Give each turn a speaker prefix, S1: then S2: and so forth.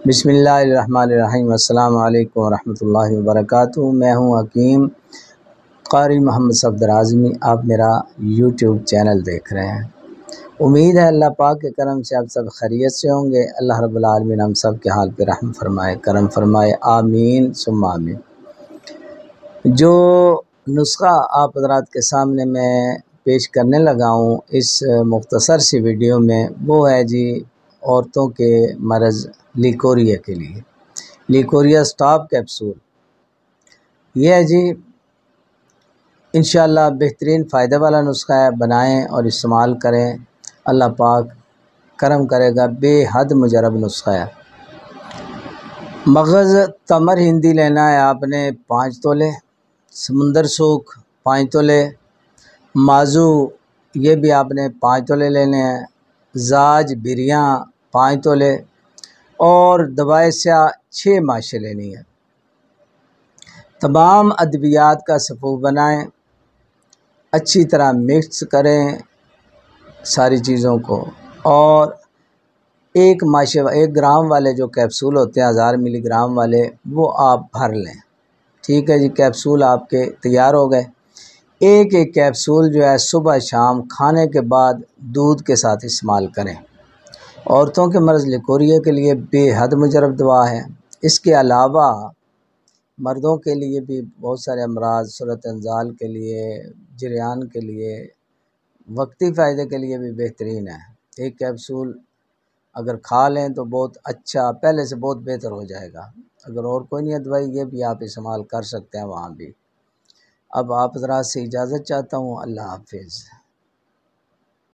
S1: بسم اللہ الرحمن الرحیم۔ السلام علیکم ورحمۃ اللہ وبرکاتہ۔ میں ہوں حکیم قاری محمد صفدر اعظمی۔ آپ میرا یوٹیوب چینل دیکھ رہے ہیں۔ امید ہے اللہ پاک کے کرم سے آپ سب خیریت سے ہوں گے۔ اللہ رب العالمین ہم سب کے حال پہ رحم فرمائے، کرم فرمائے، آمین ثم آمین۔ جو نسخہ آپ حضرات کے سامنے میں پیش کرنے لگا ہوں اس مختصر سی ویڈیو میں، وہ ہے جی عورتوں کے مرض لیکوریا کے لیے، لیکوریا سٹاپ کیپسول۔ یہ ہے جی انشاءاللہ بہترین فائدہ والا نسخہ ہے، بنائیں اور استعمال کریں، اللہ پاک کرم کرے گا، بے حد مجرب نسخہ ہے۔ مغز تمر ہندی لینا ہے آپ نے 5 تولے، سمندر سوکھ 5 تولے، مازو یہ بھی آپ نے 5 تولے لینے ہیں، زاج بریاں 5 تولے اور دوائے سیاہ 6 ماشے لینی ہے۔ تمام ادویات کا صفوف بنائیں، اچھی طرح مکس کریں ساری چیزوں کو، اور 1 ماشے 1 گرام والے جو کیپسول ہوتے ہیں 1000 ملی گرام والے، وہ آپ بھر لیں۔ ٹھیک ہے جی، کیپسول آپ کے تیار ہو گئے۔ ایک کیپسول جو ہے صبح شام کھانے کے بعد دودھ کے ساتھ استعمال کریں۔ عورتوں کے مرض لیکوریا کے لیے بے حد مجرب دوا ہے۔ اس کے علاوہ مردوں کے لیے بھی بہت سارے امراض، صورت انزال کے لیے، جریان کے لیے، وقتی فائدے کے لیے بھی بہترین ہے۔ ایک کیپسول اگر کھا لیں تو بہت اچھا، پہلے سے بہت بہتر ہو جائے گا۔ اگر اور کوئی نہیں ہے دوائی، یہ بھی آپ استعمال کر سکتے ہیں وہاں بھی۔ اب آپ حضرات سے اجازت چاہتا ہوں، اللہ حافظ۔